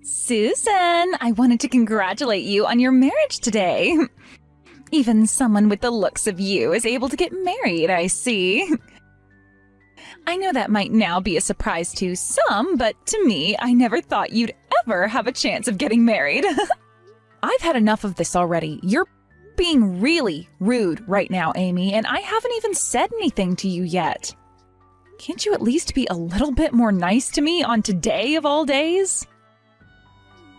Susan, I wanted to congratulate you on your marriage today. Even someone with the looks of you is able to get married, I see. I know that might now be a surprise to some, but to me, I never thought you'd ever have a chance of getting married. I've had enough of this already. You're being really rude right now, Amy, and I haven't even said anything to you yet. Can't you at least be a little bit more nice to me on today of all days?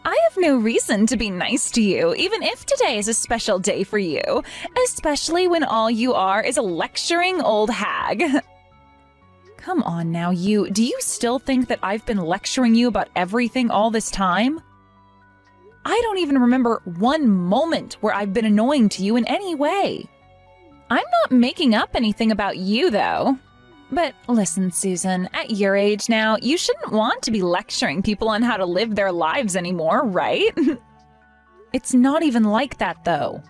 I have no reason to be nice to you, even if today is a special day for you, especially when all you are is a lecturing old hag. Come on now, do you still think that I've been lecturing you about everything all this time? I don't even remember one moment where I've been annoying to you in any way. I'm not making up anything about you, though. But listen, Susan, at your age now, you shouldn't want to be lecturing people on how to live their lives anymore, right? It's not even like that, though.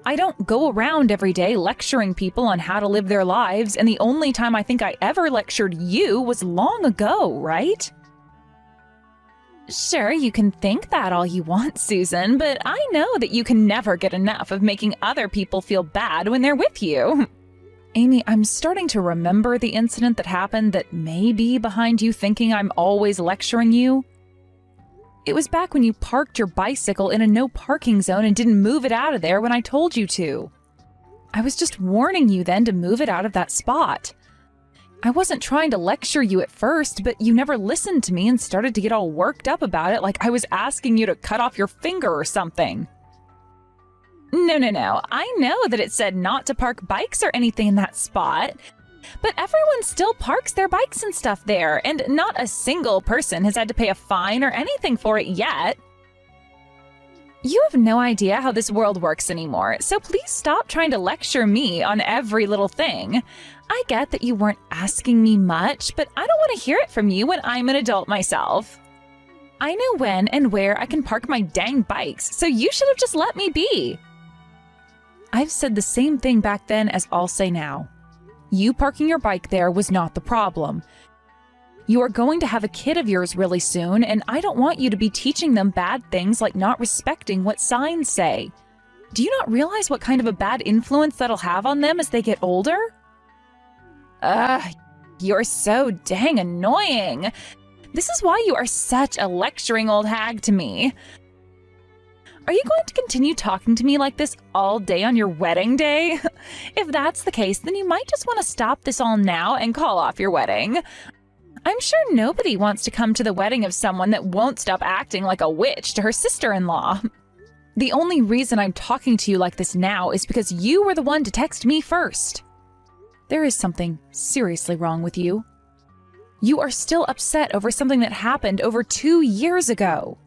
I don't go around every day lecturing people on how to live their lives, and the only time I think I ever lectured you was long ago, right? Sure, you can think that all you want, Susan, but I know that you can never get enough of making other people feel bad when they're with you. Amy, I'm starting to remember the incident that happened that may be behind you thinking I'm always lecturing you. It was back when you parked your bicycle in a no parking zone and didn't move it out of there when I told you to. I was just warning you then to move it out of that spot. I wasn't trying to lecture you at first, but you never listened to me and started to get all worked up about it like I was asking you to cut off your finger or something. No. I know that it said not to park bikes or anything in that spot, but everyone still parks their bikes and stuff there, and not a single person has had to pay a fine or anything for it yet. You have no idea how this world works anymore, so please stop trying to lecture me on every little thing. I get that you weren't asking me much, but I don't want to hear it from you when I'm an adult myself. I know when and where I can park my dang bikes, so you should have just let me be. I've said the same thing back then as I'll say now. You parking your bike there was not the problem. You are going to have a kid of yours really soon, and I don't want you to be teaching them bad things like not respecting what signs say. Do you not realize what kind of a bad influence that'll have on them as they get older? You're so dang annoying. This is why you are such a lecturing old hag to me. Are you going to continue talking to me like this all day on your wedding day? If that's the case, then you might just want to stop this all now and call off your wedding. I'm sure nobody wants to come to the wedding of someone that won't stop acting like a witch to her sister-in-law. The only reason I'm talking to you like this now is because you were the one to text me first. There is something seriously wrong with you. You are still upset over something that happened over 2 years ago.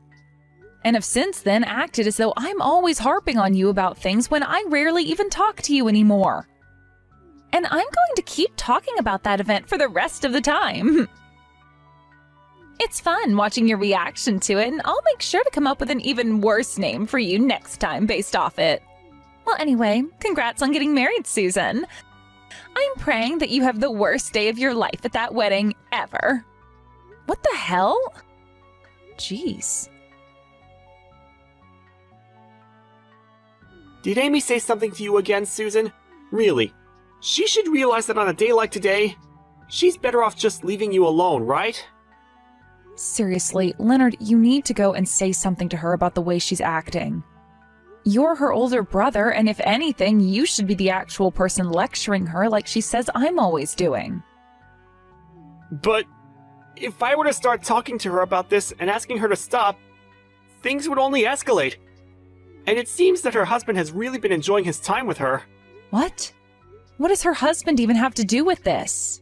And have since then acted as though I'm always harping on you about things when I rarely even talk to you anymore. And I'm going to keep talking about that event for the rest of the time. It's fun watching your reaction to it, and I'll make sure to come up with an even worse name for you next time based off it. Well, anyway, congrats on getting married, Susan. I'm praying that you have the worst day of your life at that wedding ever. What the hell? Jeez. Did Amy say something to you again, Susan? Really? She should realize that on a day like today, she's better off just leaving you alone, right? Seriously, Leonard, you need to go and say something to her about the way she's acting. You're her older brother, and if anything, you should be the actual person lecturing her like she says I'm always doing. But if I were to start talking to her about this and asking her to stop, things would only escalate. And it seems that her husband has really been enjoying his time with her. What? What does her husband even have to do with this?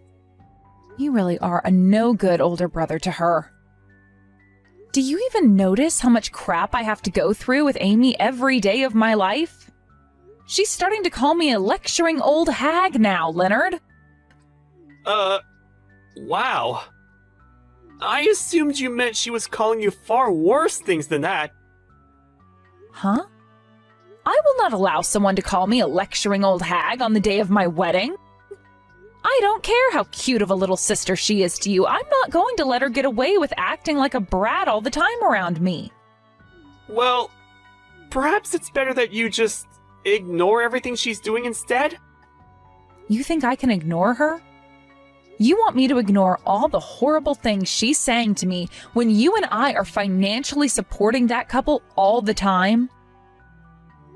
You really are a no-good older brother to her. Do you even notice how much crap I have to go through with Amy every day of my life? She's starting to call me a lecturing old hag now, Leonard. Wow. I assumed you meant she was calling you far worse things than that. Huh? I will not allow someone to call me a lecturing old hag on the day of my wedding. I don't care how cute of a little sister she is to you. I'm not going to let her get away with acting like a brat all the time around me. Well, perhaps it's better that you just ignore everything she's doing instead? You think I can ignore her? You want me to ignore all the horrible things she's saying to me when you and I are financially supporting that couple all the time?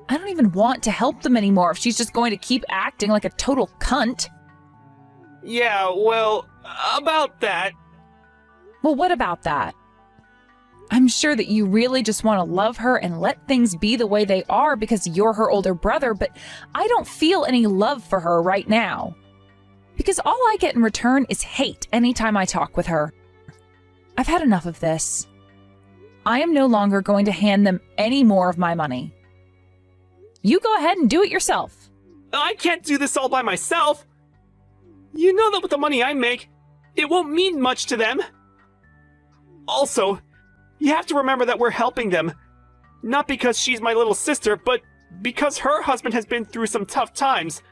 I don't even want to help them anymore if she's just going to keep acting like a total cunt. Yeah, well, about that. Well, what about that? I'm sure that you really just want to love her and let things be the way they are because you're her older brother, but I don't feel any love for her right now. Because all I get in return is hate anytime I talk with her. I've had enough of this. I am no longer going to hand them any more of my money. You go ahead and do it yourself. I can't do this all by myself. You know that with the money I make, it won't mean much to them. Also, you have to remember that we're helping them. Not because she's my little sister, but because her husband has been through some tough times.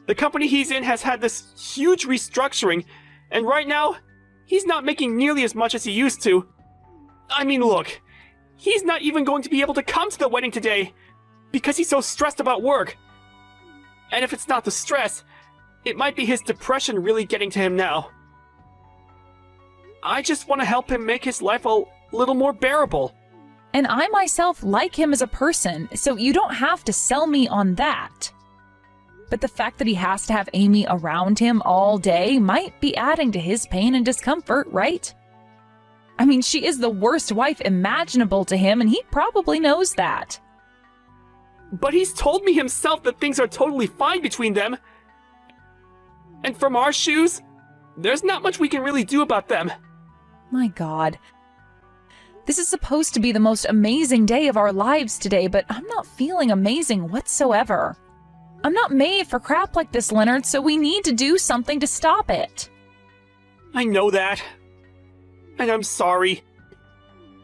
The company he's in has had this huge restructuring, and right now, he's not making nearly as much as he used to. I mean, look, he's not even going to be able to come to the wedding today because he's so stressed about work. And if it's not the stress, it might be his depression really getting to him now. I just want to help him make his life a little more bearable. And I myself like him as a person, so you don't have to sell me on that. But the fact that he has to have Amy around him all day might be adding to his pain and discomfort, right? I mean, she is the worst wife imaginable to him, and he probably knows that. But he's told me himself that things are totally fine between them. And from our shoes, there's not much we can really do about them. My God. This is supposed to be the most amazing day of our lives today, but I'm not feeling amazing whatsoever. I'm not made for crap like this, Leonard, so we need to do something to stop it. I know that. And I'm sorry.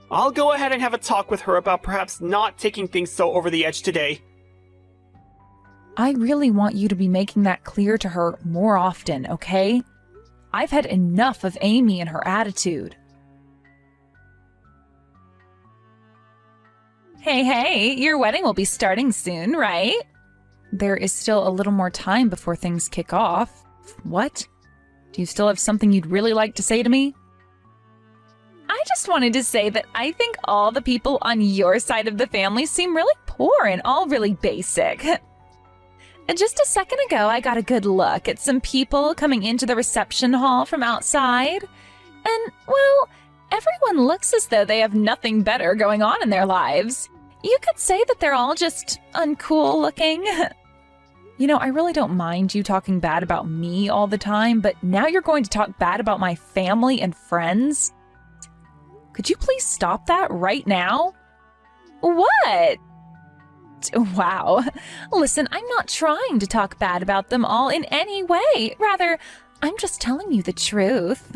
I'll go ahead and have a talk with her about perhaps not taking things so over the edge today. I really want you to be making that clear to her more often, okay? I've had enough of Amy and her attitude. Hey, your wedding will be starting soon, right? There is still a little more time before things kick off. What? Do you still have something you'd really like to say to me? I just wanted to say that I think all the people on your side of the family seem really poor and all really basic. And just a second ago, I got a good look at some people coming into the reception hall from outside. And, well, everyone looks as though they have nothing better going on in their lives. You could say that they're all just uncool looking. You know, I really don't mind you talking bad about me all the time, but now you're going to talk bad about my family and friends? Could you please stop that right now? What? Wow. Listen, I'm not trying to talk bad about them all in any way. Rather, I'm just telling you the truth.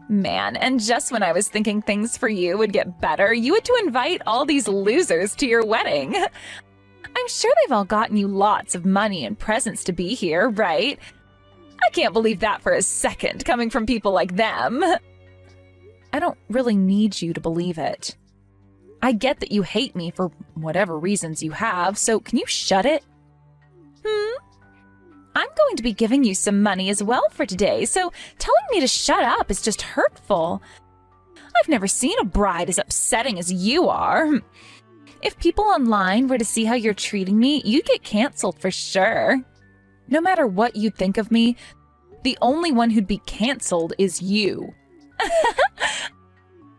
Man, and just when I was thinking things for you would get better, you had to invite all these losers to your wedding. I'm sure they've all gotten you lots of money and presents to be here, right? I can't believe that for a second, coming from people like them. I don't really need you to believe it. I get that you hate me for whatever reasons you have, so can you shut it? I'm going to be giving you some money as well for today, so telling me to shut up is just hurtful. I've never seen a bride as upsetting as you are. If people online were to see how you're treating me, you'd get canceled for sure. No matter what you think of me, the only one who'd be canceled is you.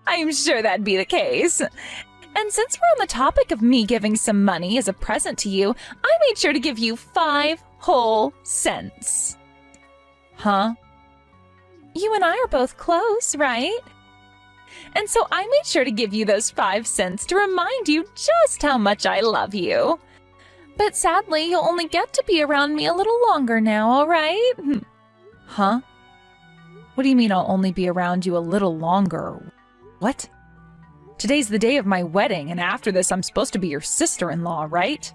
I'm sure that'd be the case. And since we're on the topic of me giving some money as a present to you, I made sure to give you 5 whole cents. Huh? You and I are both close, right? And so I made sure to give you those 5 cents to remind you just how much I love you. But sadly, you'll only get to be around me a little longer now, all right? Huh? What do you mean I'll only be around you a little longer? What? Today's the day of my wedding, and after this I'm supposed to be your sister-in-law, right?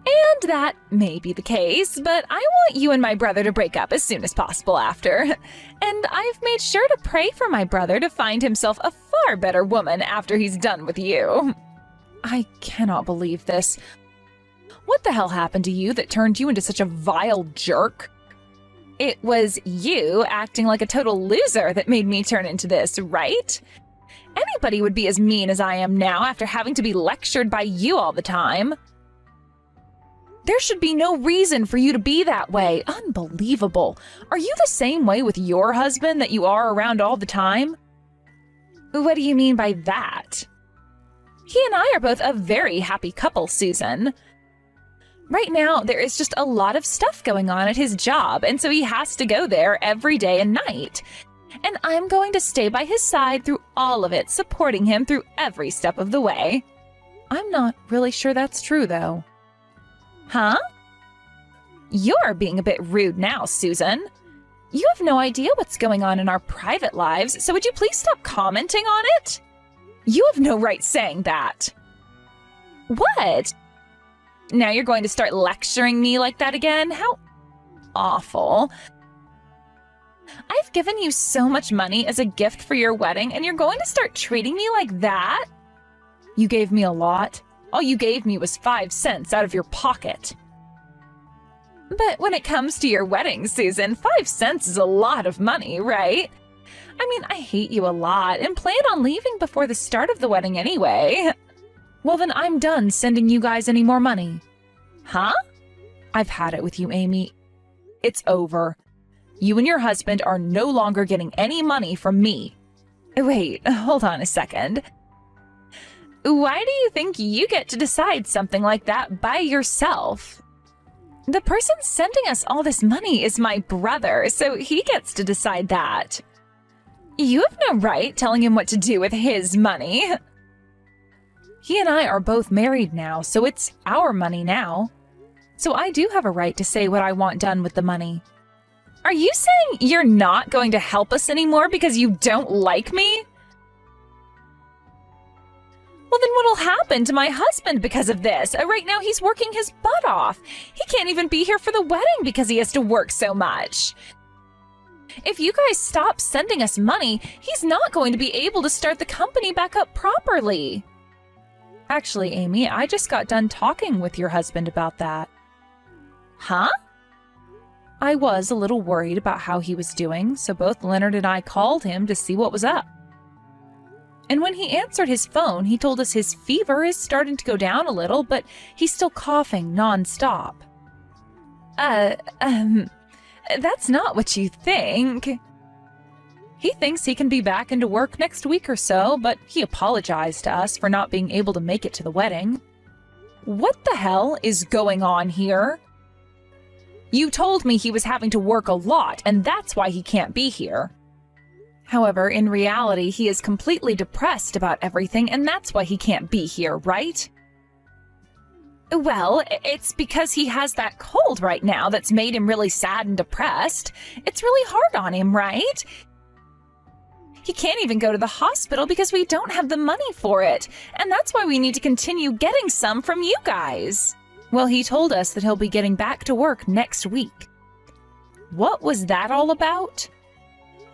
And that may be the case, but I want you and my brother to break up as soon as possible after. And I've made sure to pray for my brother to find himself a far better woman after he's done with you. I cannot believe this. What the hell happened to you that turned you into such a vile jerk? It was you acting like a total loser that made me turn into this, right? Anybody would be as mean as I am now after having to be lectured by you all the time. There should be no reason for you to be that way. Unbelievable. Are you the same way with your husband that you are around all the time? What do you mean by that? He and I are both a very happy couple, Susan. Right now, there is just a lot of stuff going on at his job, and so he has to go there every day and night. And I'm going to stay by his side through all of it, supporting him through every step of the way. I'm not really sure that's true, though. Huh? You're being a bit rude now, Susan. You have no idea what's going on in our private lives, so would you please stop commenting on it? You have no right saying that. What? Now you're going to start lecturing me like that again? How awful. I've given you so much money as a gift for your wedding, and you're going to start treating me like that? You gave me a lot. All you gave me was 5 cents out of your pocket. But when it comes to your wedding, Susan, 5 cents is a lot of money, right? I mean, I hate you a lot and plan on leaving before the start of the wedding anyway. Well, then I'm done sending you guys any more money. Huh? I've had it with you, Amy. It's over. You and your husband are no longer getting any money from me. Wait, hold on a second. Why do you think you get to decide something like that by yourself? The person sending us all this money is my brother, so he gets to decide that. You have no right telling him what to do with his money. He and I are both married now, so it's our money now. So I do have a right to say what I want done with the money. Are you saying you're not going to help us anymore because you don't like me? Well, then what'll happen to my husband because of this? Right now he's working his butt off. He can't even be here for the wedding because he has to work so much. If you guys stop sending us money, he's not going to be able to start the company back up properly. Actually, Amy, I just got done talking with your husband about that. Huh? I was a little worried about how he was doing, so both Leonard and I called him to see what was up. And when he answered his phone, he told us his fever is starting to go down a little, but he's still coughing nonstop. That's not what you think. He thinks he can be back into work next week or so, but he apologized to us for not being able to make it to the wedding. What the hell is going on here? You told me he was having to work a lot, and that's why he can't be here. However, in reality, he is completely depressed about everything, and that's why he can't be here, right? Well, it's because he has that cold right now that's made him really sad and depressed. It's really hard on him, right? He can't even go to the hospital because we don't have the money for it, and that's why we need to continue getting some from you guys. Well, he told us that he'll be getting back to work next week. What was that all about?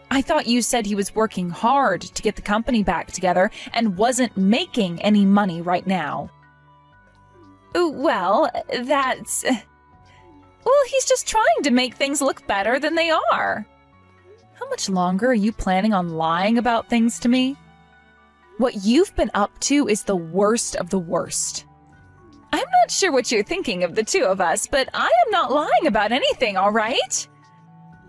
I thought you said he was working hard to get the company back together and wasn't making any money right now. Well, that's... Well, he's just trying to make things look better than they are. How much longer are you planning on lying about things to me? What you've been up to is the worst of the worst. I'm not sure what you're thinking of the two of us, but I am not lying about anything, all right?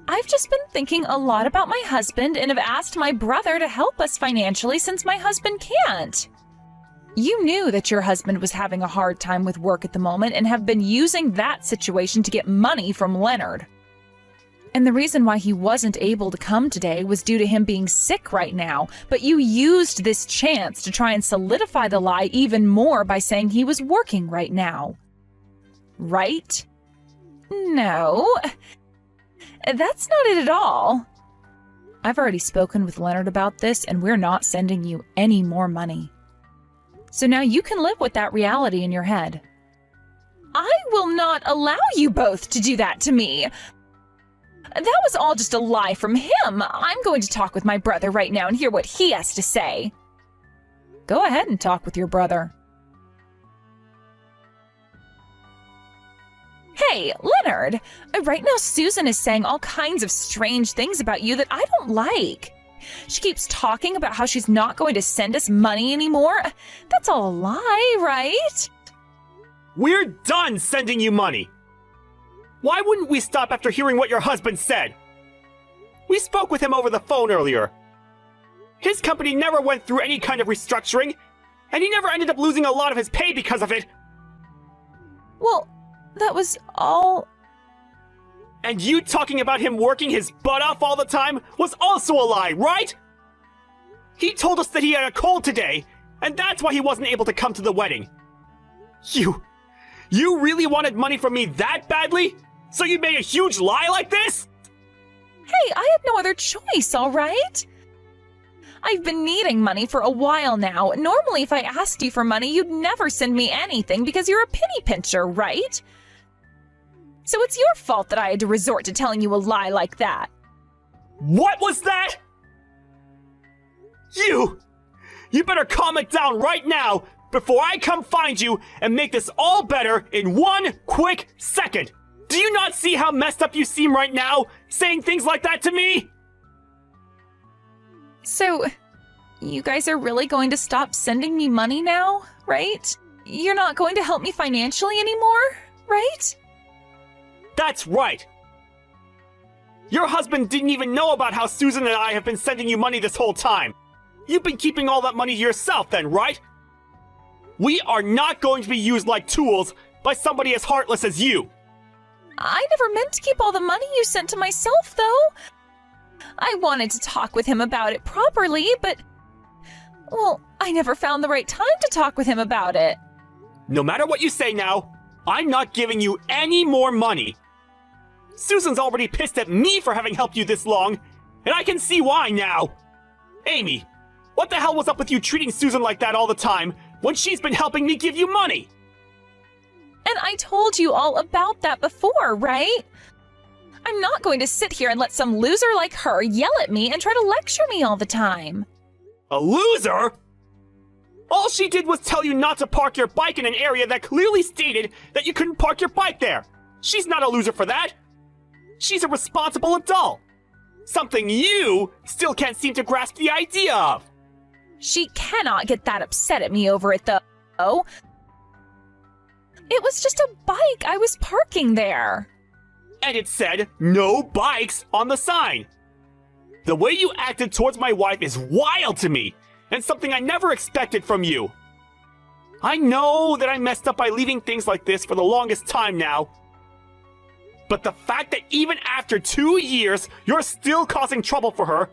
I've just been thinking a lot about my husband and have asked my brother to help us financially since my husband can't. You knew that your husband was having a hard time with work at the moment and have been using that situation to get money from Leonard. And the reason why he wasn't able to come today was due to him being sick right now, but you used this chance to try and solidify the lie even more by saying he was working right now. Right? No. That's not it at all. I've already spoken with Leonard about this, and we're not sending you any more money. So now you can live with that reality in your head. I will not allow you both to do that to me. That was all just a lie from him. I'm going to talk with my brother right now and hear what he has to say. Go ahead and talk with your brother. Hey, Leonard, right now Susan is saying all kinds of strange things about you that I don't like. She keeps talking about how she's not going to send us money anymore. That's all a lie, right? We're done sending you money. Why wouldn't we stop after hearing what your husband said? We spoke with him over the phone earlier. His company never went through any kind of restructuring, and he never ended up losing a lot of his pay because of it. Well, that was all... And you talking about him working his butt off all the time was also a lie, right? He told us that he had a cold today, and that's why he wasn't able to come to the wedding. You really wanted money from me that badly? So you made a huge lie like this? Hey, I had no other choice, all right? I've been needing money for a while now. Normally, if I asked you for money, you'd never send me anything because you're a penny pincher, right? So it's your fault that I had to resort to telling you a lie like that. What was that? You better calm it down right now before I come find you and make this all better in one quick second. Do you not see how messed up you seem right now, saying things like that to me? So, you guys are really going to stop sending me money now, right? You're not going to help me financially anymore, right? That's right. Your husband didn't even know about how Susan and I have been sending you money this whole time. You've been keeping all that money to yourself then, right? We are not going to be used like tools by somebody as heartless as you. I never meant to keep all the money you sent to myself, though. I wanted to talk with him about it properly, but... well, I never found the right time to talk with him about it. No matter what you say now, I'm not giving you any more money. Susan's already pissed at me for having helped you this long, and I can see why now. Amy, what the hell was up with you treating Susan like that all the time when she's been helping me give you money? And I told you all about that before, right? I'm not going to sit here and let some loser like her yell at me and try to lecture me all the time. A loser? All she did was tell you not to park your bike in an area that clearly stated that you couldn't park your bike there. She's not a loser for that. She's a responsible adult. Something you still can't seem to grasp the idea of. She cannot get that upset at me over it, though. It was just a bike. I was parking there. And it said, "No bikes" on the sign. The way you acted towards my wife is wild to me, and something I never expected from you. I know that I messed up by leaving things like this for the longest time now. But the fact that even after 2 years, you're still causing trouble for her,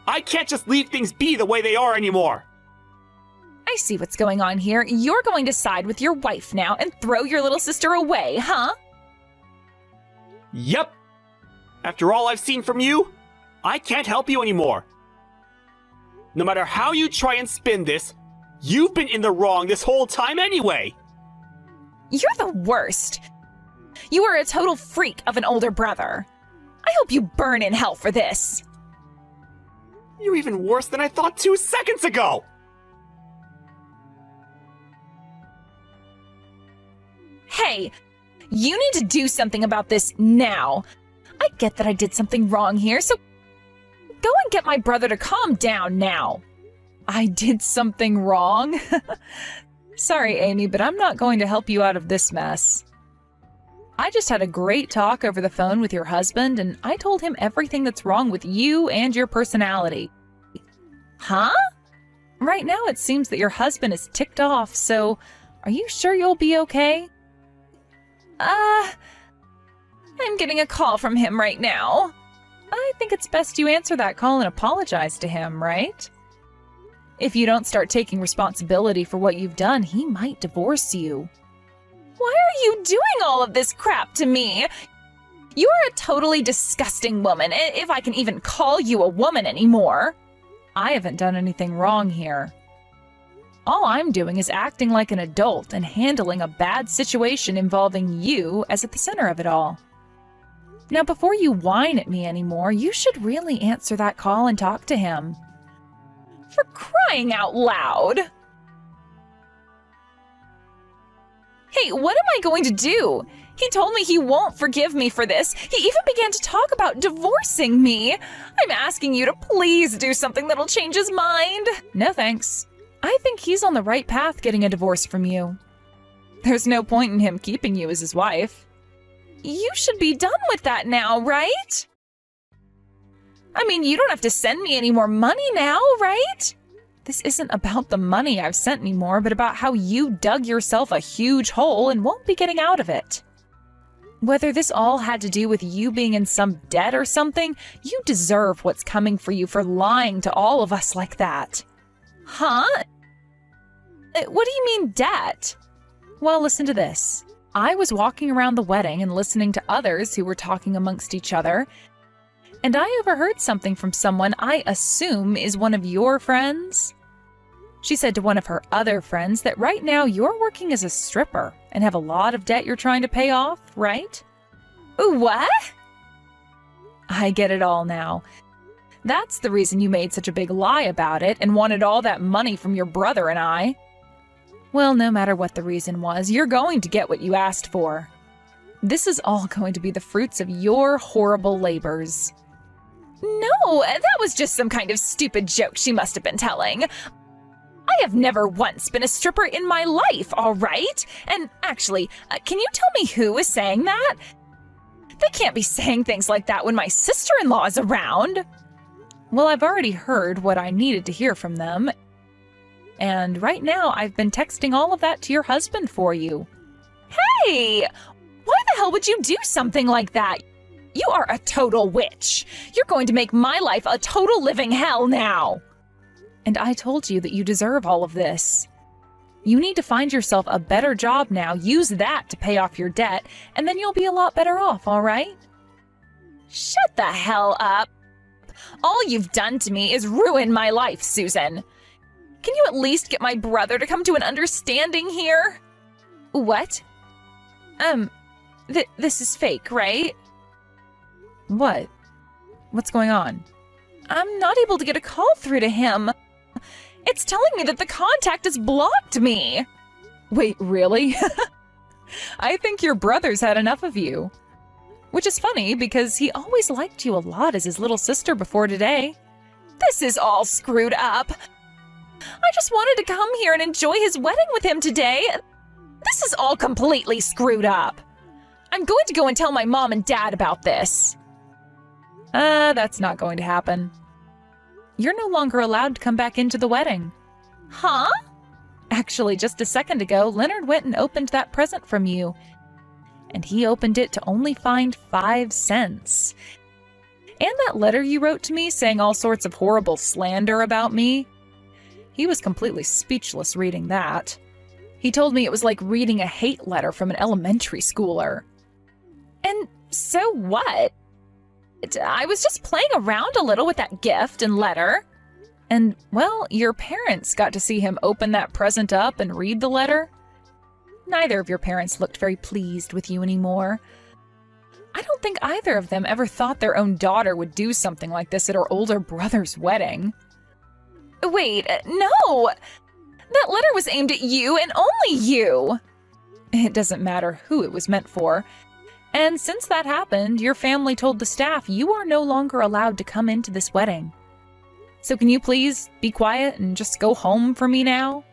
I can't just leave things be the way they are anymore. I see what's going on here. You're going to side with your wife now and throw your little sister away, huh? Yep. After all I've seen from you, I can't help you anymore. No matter how you try and spin this, you've been in the wrong this whole time anyway. You're the worst. You are a total freak of an older brother. I hope you burn in hell for this. You're even worse than I thought 2 seconds ago. Hey, you need to do something about this now. I get that I did something wrong here, so go and get my brother to calm down now. I did something wrong? Sorry, Amy, but I'm not going to help you out of this mess. I just had a great talk over the phone with your husband, and I told him everything that's wrong with you and your personality. Huh? Right now it seems that your husband is ticked off, so are you sure you'll be okay? I'm getting a call from him right now. I think it's best you answer that call and apologize to him, right? If you don't start taking responsibility for what you've done, he might divorce you. Why are you doing all of this crap to me? You are a totally disgusting woman, if I can even call you a woman anymore. I haven't done anything wrong here. All I'm doing is acting like an adult and handling a bad situation involving you as at the center of it all. Now, before you whine at me anymore, you should really answer that call and talk to him. For crying out loud! Hey, what am I going to do? He told me he won't forgive me for this. He even began to talk about divorcing me. I'm asking you to please do something that'll change his mind. No thanks. I think he's on the right path getting a divorce from you. There's no point in him keeping you as his wife. You should be done with that now, right? I mean, you don't have to send me any more money now, right? This isn't about the money I've sent anymore, but about how you dug yourself a huge hole and won't be getting out of it. Whether this all had to do with you being in some debt or something, you deserve what's coming for you for lying to all of us like that. Huh? What do you mean, debt? Well, listen to this. I was walking around the wedding and listening to others who were talking amongst each other, and I overheard something from someone I assume is one of your friends. She said to one of her other friends that right now you're working as a stripper and have a lot of debt you're trying to pay off, right? What? I get it all now. That's the reason you made such a big lie about it and wanted all that money from your brother and I. Well, no matter what the reason was, you're going to get what you asked for. This is all going to be the fruits of your horrible labors. No, that was just some kind of stupid joke she must have been telling. I have never once been a stripper in my life, all right? And actually, can you tell me who is saying that? They can't be saying things like that when my sister-in-law is around. Well, I've already heard what I needed to hear from them. And right now, I've been texting all of that to your husband for you. Hey! Why the hell would you do something like that? You are a total witch. You're going to make my life a total living hell now. And I told you that you deserve all of this. You need to find yourself a better job now, use that to pay off your debt, and then you'll be a lot better off, all right? Shut the hell up. All you've done to me is ruin my life, Susan. Can you at least get my brother to come to an understanding here? What? This is fake, right? What? What's going on? I'm not able to get a call through to him. It's telling me that the contact has blocked me. Wait, really? I think your brother's had enough of you. Which is funny because he always liked you a lot as his little sister before today. This is all screwed up. I just wanted to come here and enjoy his wedding with him today. This is all completely screwed up. I'm going to go and tell my mom and dad about this. That's not going to happen. You're no longer allowed to come back into the wedding. Huh? Actually, just a second ago, Leonard went and opened that present from you. And he opened it to only find 5 cents. And that letter you wrote to me saying all sorts of horrible slander about me. He was completely speechless reading that. He told me it was like reading a hate letter from an elementary schooler. And so what? I was just playing around a little with that gift and letter. And, well, your parents got to see him open that present up and read the letter. Neither of your parents looked very pleased with you anymore. I don't think either of them ever thought their own daughter would do something like this at her older brother's wedding. Wait, no! That letter was aimed at you and only you! It doesn't matter who it was meant for. And since that happened, your family told the staff you are no longer allowed to come into this wedding. So can you please be quiet and just go home for me now?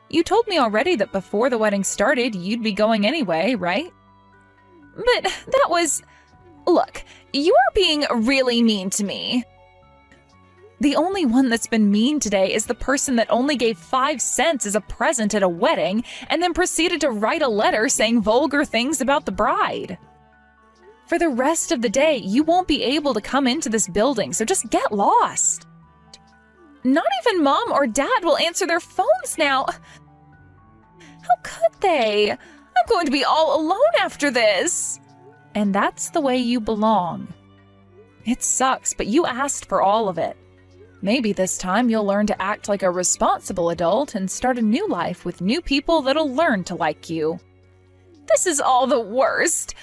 You told me already that before the wedding started, you'd be going anyway, right? But that was... Look, you are being really mean to me. The only one that's been mean today is the person that only gave 5 cents as a present at a wedding and then proceeded to write a letter saying vulgar things about the bride. For the rest of the day, you won't be able to come into this building, so just get lost. Not even Mom or Dad will answer their phones now. How could they? I'm going to be all alone after this. And that's the way you belong. It sucks, but you asked for all of it. Maybe this time you'll learn to act like a responsible adult and start a new life with new people that'll learn to like you. This is all the worst.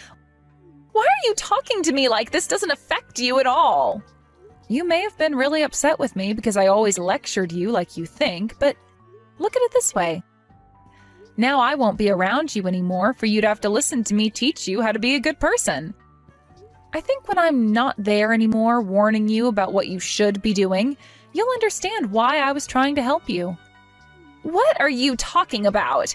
Why are you talking to me like this doesn't affect you at all? You may have been really upset with me because I always lectured you like you think, but look at it this way. Now I won't be around you anymore for you to have to listen to me teach you how to be a good person. I think when I'm not there anymore warning you about what you should be doing, you'll understand why I was trying to help you. What are you talking about?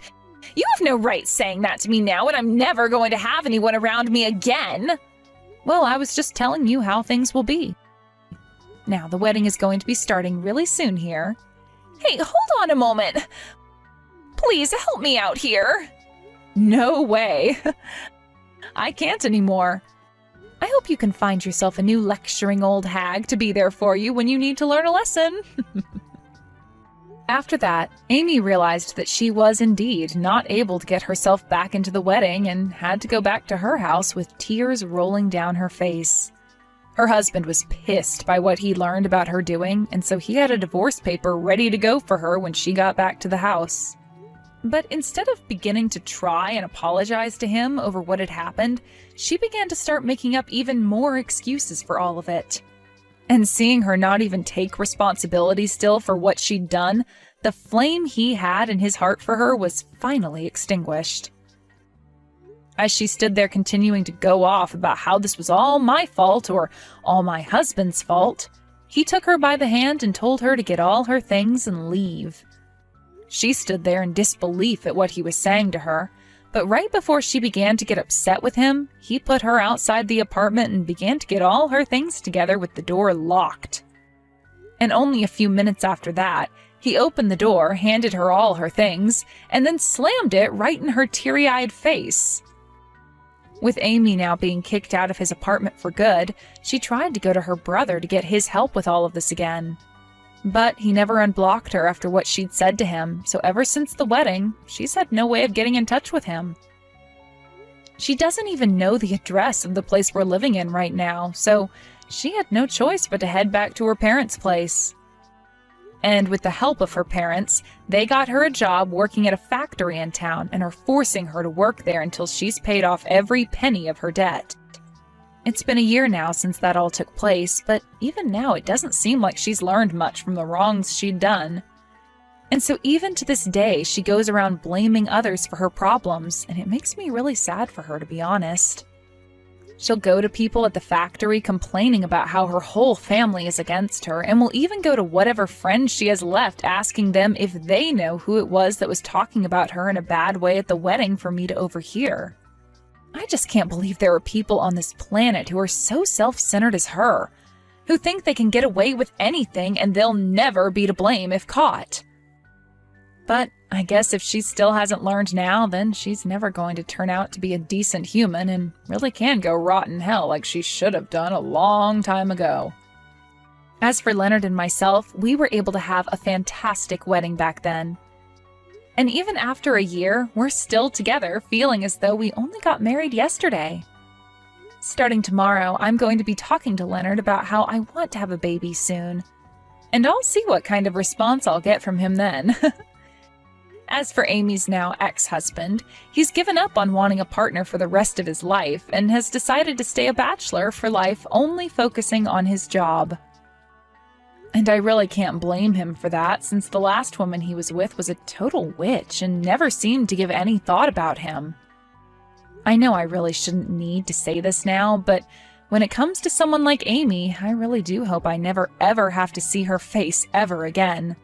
You have no right saying that to me now, and I'm never going to have anyone around me again. Well, I was just telling you how things will be. Now, the wedding is going to be starting really soon here. Hey, hold on a moment. Please help me out here. No way. I can't anymore. I hope you can find yourself a new lecturing old hag to be there for you when you need to learn a lesson. After that, Amy realized that she was indeed not able to get herself back into the wedding and had to go back to her house with tears rolling down her face. Her husband was pissed by what he learned about her doing, and so he had a divorce paper ready to go for her when she got back to the house. But instead of beginning to try and apologize to him over what had happened, she began to start making up even more excuses for all of it. And seeing her not even take responsibility still for what she'd done, the flame he had in his heart for her was finally extinguished. As she stood there continuing to go off about how this was all my fault or all my husband's fault, he took her by the hand and told her to get all her things and leave. She stood there in disbelief at what he was saying to her, but right before she began to get upset with him, he put her outside the apartment and began to get all her things together with the door locked. And only a few minutes after that, he opened the door, handed her all her things, and then slammed it right in her teary-eyed face. With Amy now being kicked out of his apartment for good, she tried to go to her brother to get his help with all of this again. But he never unblocked her after what she'd said to him, so ever since the wedding, she's had no way of getting in touch with him. She doesn't even know the address of the place we're living in right now, so she had no choice but to head back to her parents' place. And with the help of her parents, they got her a job working at a factory in town and are forcing her to work there until she's paid off every penny of her debt. It's been a year now since that all took place, but even now it doesn't seem like she's learned much from the wrongs she'd done. And so even to this day, she goes around blaming others for her problems, and it makes me really sad for her, to be honest. She'll go to people at the factory complaining about how her whole family is against her, and will even go to whatever friends she has left asking them if they know who it was that was talking about her in a bad way at the wedding for me to overhear. I just can't believe there are people on this planet who are so self-centered as her, who think they can get away with anything and they'll never be to blame if caught. But I guess if she still hasn't learned now, then she's never going to turn out to be a decent human and really can go rot in hell like she should have done a long time ago. As for Leonard and myself, we were able to have a fantastic wedding back then. And even after a year, we're still together, feeling as though we only got married yesterday. Starting tomorrow, I'm going to be talking to Leonard about how I want to have a baby soon. And I'll see what kind of response I'll get from him then. As for Amy's now ex-husband, he's given up on wanting a partner for the rest of his life and has decided to stay a bachelor for life, only focusing on his job. And I really can't blame him for that, since the last woman he was with was a total witch and never seemed to give any thought about him. I know I really shouldn't need to say this now, but when it comes to someone like Amy, I really do hope I never ever have to see her face ever again.